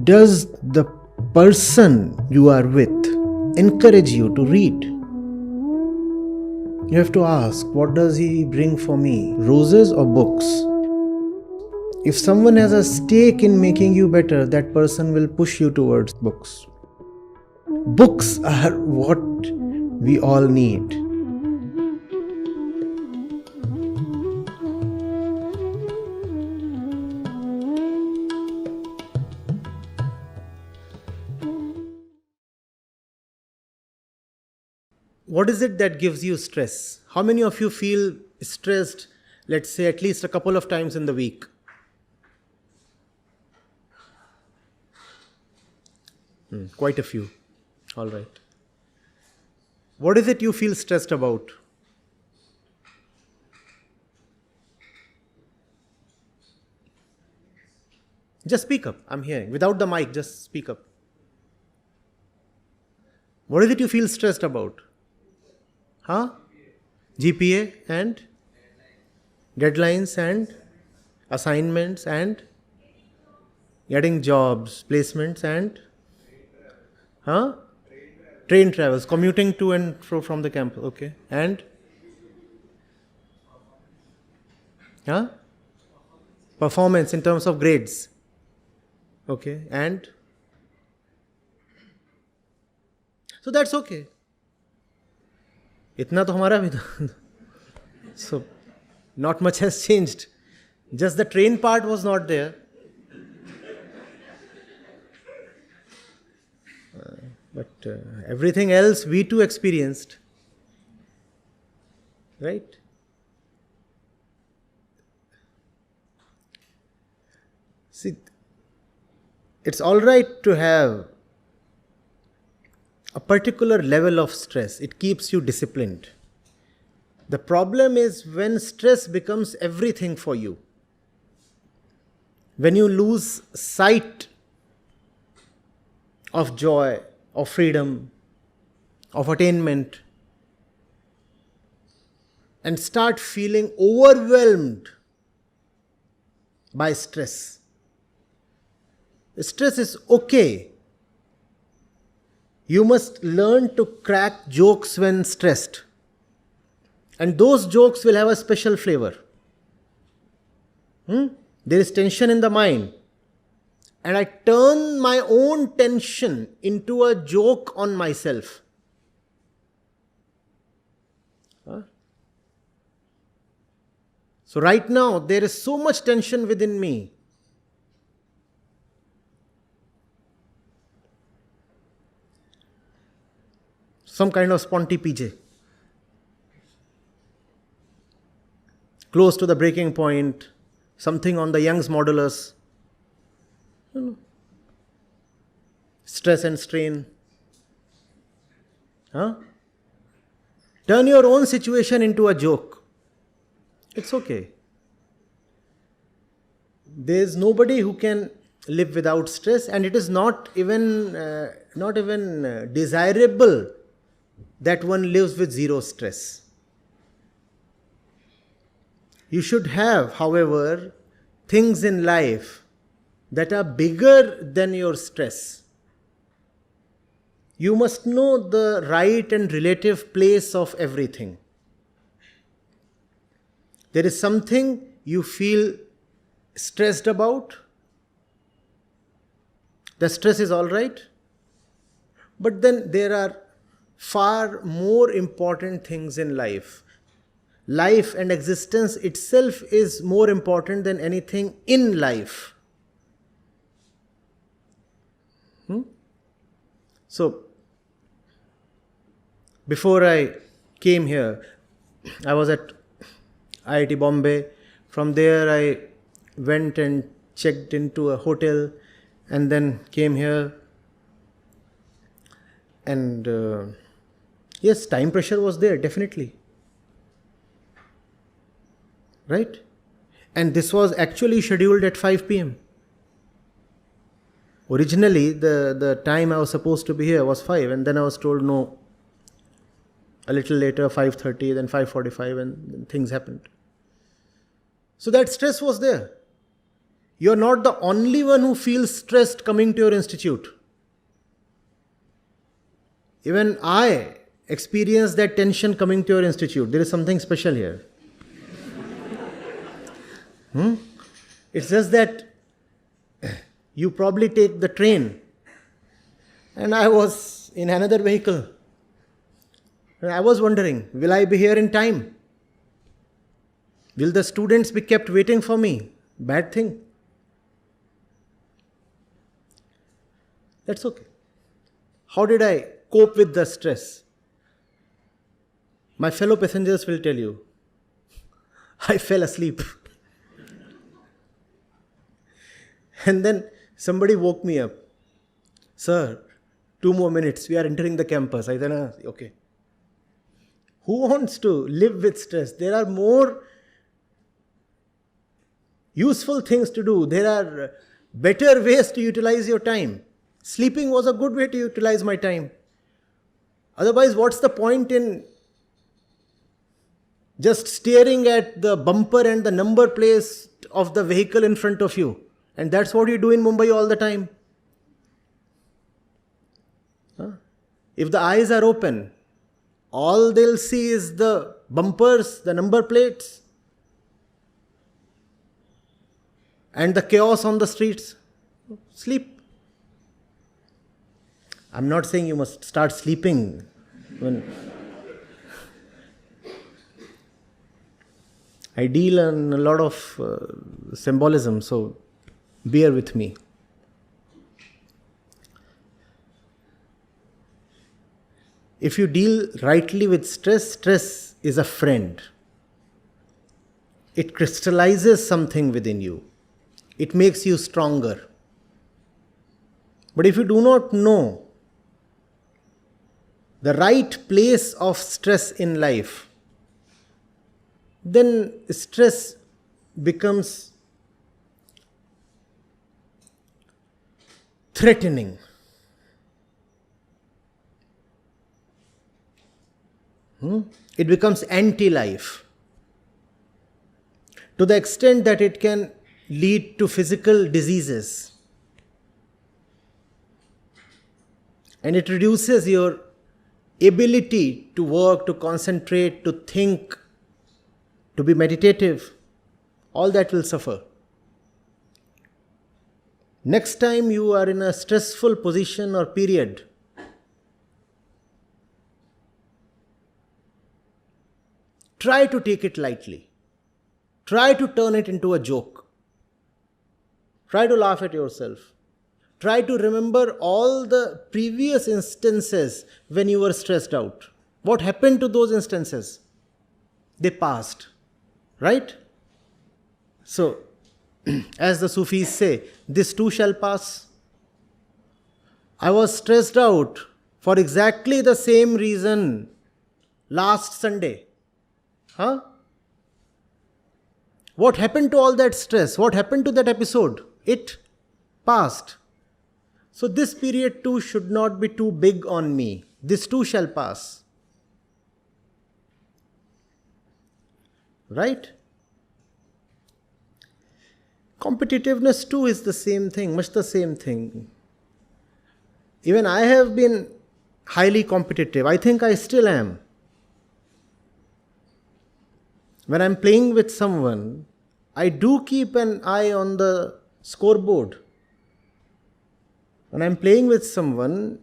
Does the person you are with encourage you to read? You have to ask, what does he bring for me? Roses or books? If someone has a stake in making you better, that person will push you towards books. Books are what we all need. What is it that gives you stress? How many of you feel stressed, let's say, at least a couple of times in the week? Quite a few. All right. What is it you feel stressed about? Just speak up. I'm hearing. Without the mic, just speak up. What is it you feel stressed about? Huh? GPA and deadlines and assignments and getting jobs, placements and train travels, commuting to and fro from the campus. Okay. And performance in terms of grades. Okay. And so that's okay. इतना तो हमारा भी था. So not much has changed. Just the train part was not there. But everything else we too experienced. Right? See, it's all right to have a particular level of stress. It keeps you disciplined. The problem is when stress becomes everything for you. When you lose sight of joy, of freedom, of attainment, and start feeling overwhelmed by stress. Stress is okay. You must learn to crack jokes when stressed. And those jokes will have a special flavor. There is tension in the mind. And I turn my own tension into a joke on myself. So right now, there is so much tension within me. Some kind of sponty PJ. Close to the breaking point. Something on the Young's modulus. Stress and strain. Turn your own situation into a joke. It's okay. There's nobody who can live without stress, and it is not even desirable that one lives with zero stress. You should have, however, things in life that are bigger than your stress. You must know the right and relative place of everything. There is something you feel stressed about. The stress is all right. But then there are far more important things in life. Life and existence itself is more important than anything in life. So, before I came here, I was at IIT-Bombay. From there, I went and checked into a hotel and then came here. And yes, time pressure was there, definitely. Right? And this was actually scheduled at 5 p.m. Originally, the time I was supposed to be here was 5, and then I was told no. A little later, 5:30, then 5:45, and things happened. So that stress was there. You're not the only one who feels stressed coming to your institute. Even I experience that tension coming to your institute. There is something special here. It's just that you probably take the train and I was in another vehicle. And I was wondering, will I be here in time? Will the students be kept waiting for me? Bad thing. That's okay. How did I cope with the stress? My fellow passengers will tell you, I fell asleep. And then somebody woke me up. Sir, 2 more minutes, we are entering the campus. I said, okay. Who wants to live with stress? There are more useful things to do. There are better ways to utilize your time. Sleeping was a good way to utilize my time. Otherwise, what's the point in just staring at the bumper and the number plate of the vehicle in front of you? And that's what you do in Mumbai all the time. If the eyes are open, all they'll see is the bumpers, the number plates, and the chaos on the streets. Sleep. I'm not saying you must start sleeping. I deal in a lot of symbolism, so bear with me. If you deal rightly with stress, stress is a friend. It crystallizes something within you. It makes you stronger. But if you do not know the right place of stress in life, then stress becomes threatening. It becomes anti-life to the extent that it can lead to physical diseases. And it reduces your ability to work, to concentrate, to think, to be meditative. All that will suffer. Next time you are in a stressful position or period, try to take it lightly. Try to turn it into a joke. Try to laugh at yourself. Try to remember all the previous instances when you were stressed out. What happened to those instances? They passed. Right? So, as the Sufis say, this too shall pass. I was stressed out for exactly the same reason last Sunday. What happened to all that stress? What happened to that episode? It passed. So this period too should not be too big on me. This too shall pass. Right? Competitiveness too is the same thing, much the same thing. Even I have been highly competitive. I think I still am. When I'm playing with someone, I do keep an eye on the scoreboard. When I'm playing with someone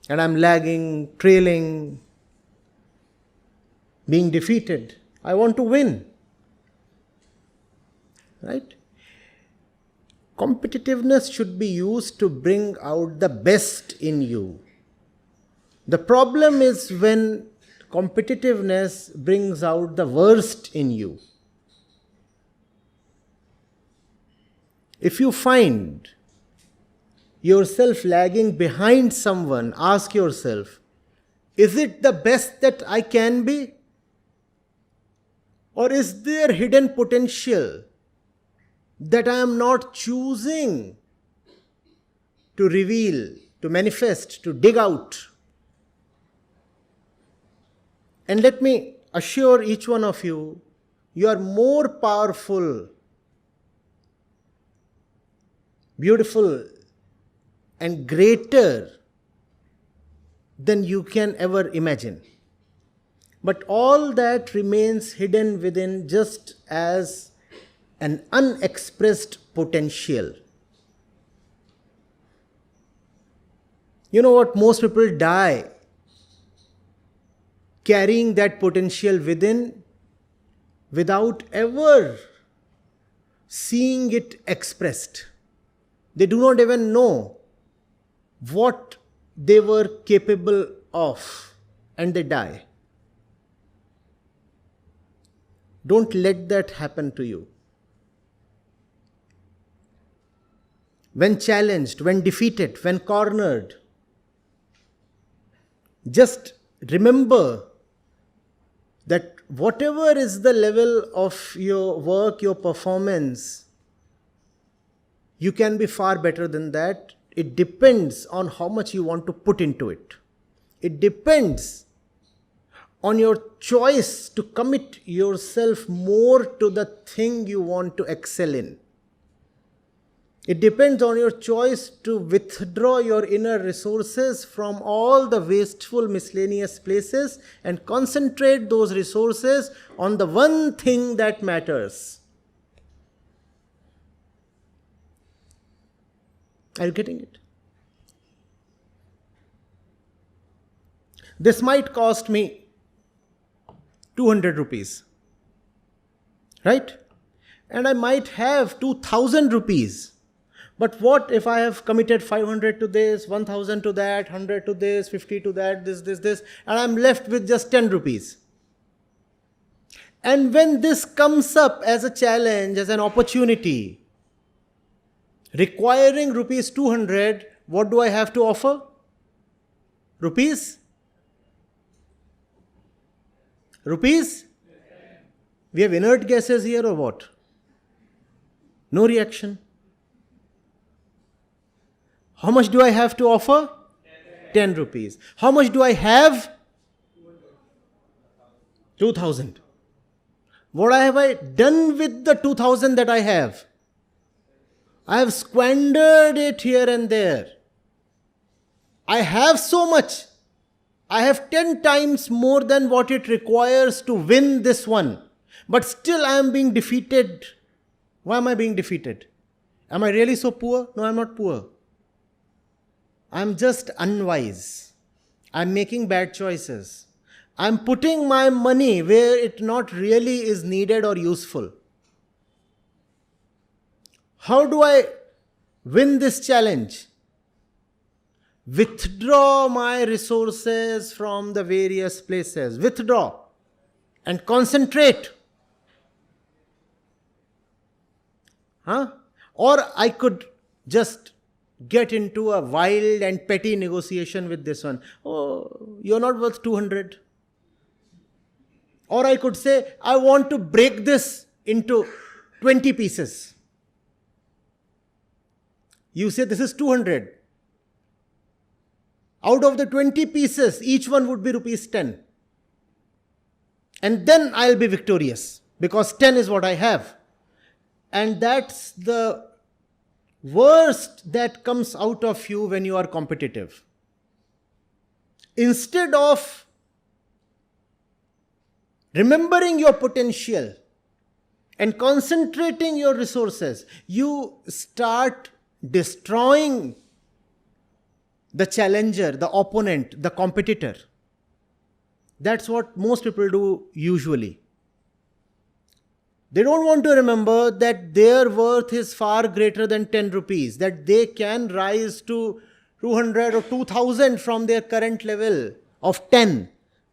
and I'm lagging, trailing, being defeated, I want to win. Right? Competitiveness should be used to bring out the best in you. The problem is when competitiveness brings out the worst in you. If you find yourself lagging behind someone, ask yourself, is it the best that I can be? Or is there hidden potential that I am not choosing to reveal, to manifest, to dig out? And let me assure each one of you, you are more powerful beautiful and greater than you can ever imagine. But all that remains hidden within just as an unexpressed potential. You know what? Most people die carrying that potential within without ever seeing it expressed. They do not even know what they were capable of, and they die. Don't let that happen to you. When challenged, when defeated, when cornered, just remember that whatever is the level of your work, your performance, you can be far better than that. It depends on how much you want to put into it. It depends on your choice to commit yourself more to the thing you want to excel in. It depends on your choice to withdraw your inner resources from all the wasteful miscellaneous places and concentrate those resources on the one thing that matters. Are you getting it? This might cost me 200 rupees, right? And I might have 2000 rupees. But what if I have committed 500 to this, 1000 to that, 100 to this, 50 to that, this, and I'm left with just 10 rupees. And when this comes up as a challenge, as an opportunity, requiring rupees 200, what do I have to offer? Rupees? Rupees? We have inert gases here or what? No reaction. How much do I have to offer? 10 rupees. How much do I have? 2000. What have I done with the 2000 that I have? I have squandered it here and there. I have so much. I have 10 times more than what it requires to win this one. But still I am being defeated. Why am I being defeated? Am I really so poor? No, I am not poor. I am just unwise. I am making bad choices. I am putting my money where it not really is needed or useful. How do I win this challenge? Withdraw my resources from the various places. Withdraw and concentrate. Or I could just get into a wild and petty negotiation with this one. Oh, you're not worth 200. Or I could say, I want to break this into 20 pieces. You say this is 200. Out of the 20 pieces, each one would be rupees 10. And then I'll be victorious because 10 is what I have. And that's the worst that comes out of you when you are competitive. Instead of remembering your potential and concentrating your resources, you start destroying the challenger, the opponent, the competitor. That's what most people do usually. They don't want to remember that their worth is far greater than 10 rupees, that they can rise to 200 or 2000 from their current level of 10.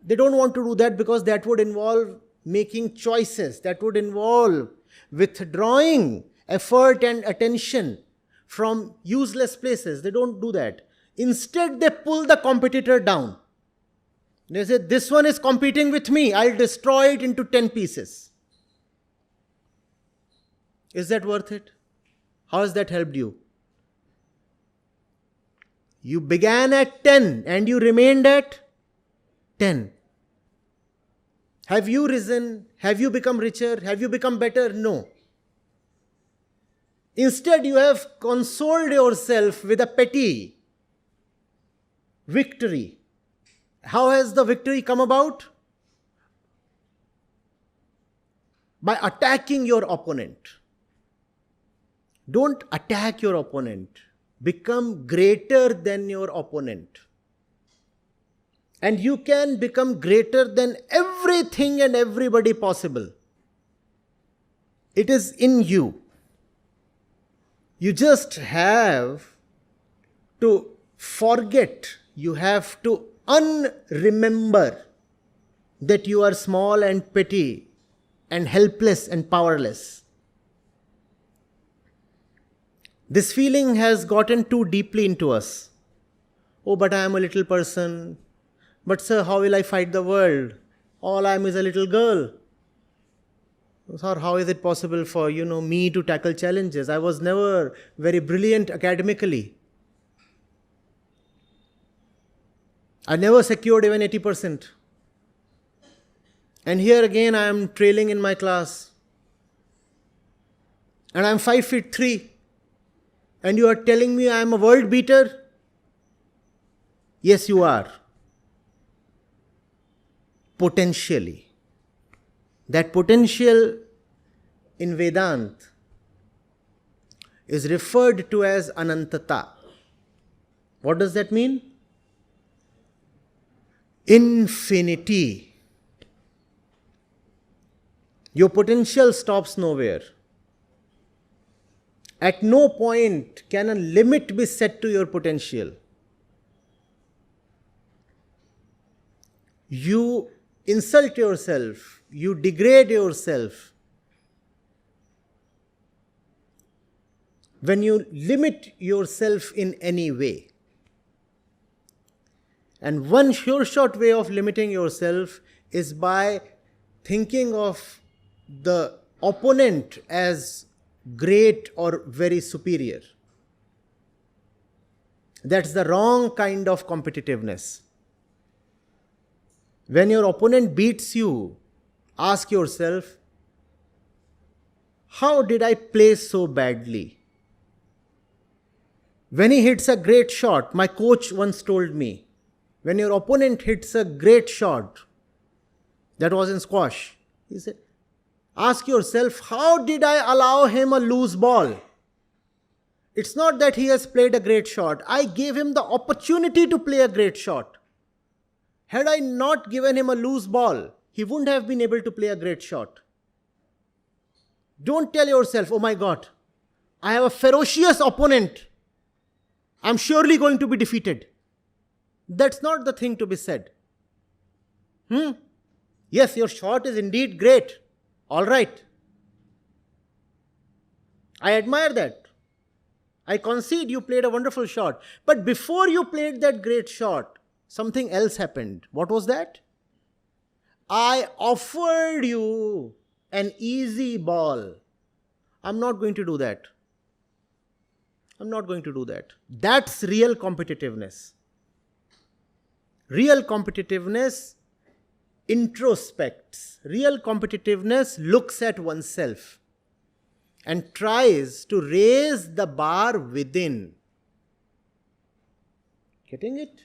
They don't want to do that because that would involve making choices, that would involve withdrawing effort and attention from useless places. They don't do that. Instead, they pull the competitor down. They say, this one is competing with me, I'll destroy it into 10 pieces. Is that worth it? How has that helped you? You began at 10 and you remained at 10. Have you risen? Have you become richer? Have you become better? No. Instead, you have consoled yourself with a petty victory. How has the victory come about? By attacking your opponent. Don't attack your opponent. Become greater than your opponent. And you can become greater than everything and everybody possible. It is in you. You just have to forget, you have to unremember that you are small and petty and helpless and powerless. This feeling has gotten too deeply into us. Oh, but I am a little person. But sir, how will I fight the world? All I am is a little girl. Sir, how is it possible for, me to tackle challenges? I was never very brilliant academically. I never secured even 80%. And here again I am trailing in my class. And I am 5'3". And you are telling me I am a world beater? Yes, you are. Potentially. That potential in Vedanta is referred to as anantata. What does that mean? Infinity. Your potential stops nowhere. At no point can a limit be set to your potential. You insult yourself, you degrade yourself when you limit yourself in any way. And one sure shot way of limiting yourself is by thinking of the opponent as great or very superior. That's the wrong kind of competitiveness. When your opponent beats you, ask yourself, how did I play so badly? When he hits a great shot, my coach once told me, when your opponent hits a great shot, that was in squash, he said, ask yourself, how did I allow him a loose ball? It's not that he has played a great shot. I gave him the opportunity to play a great shot. Had I not given him a loose ball, he wouldn't have been able to play a great shot. Don't tell yourself, oh my God, I have a ferocious opponent. I'm surely going to be defeated. That's not the thing to be said. Yes, your shot is indeed great. All right. I admire that. I concede you played a wonderful shot. But before you played that great shot, something else happened. What was that? I offered you an easy ball. I'm not going to do that. I'm not going to do that. That's real competitiveness. Real competitiveness introspects. Real competitiveness looks at oneself and tries to raise the bar within. Getting it?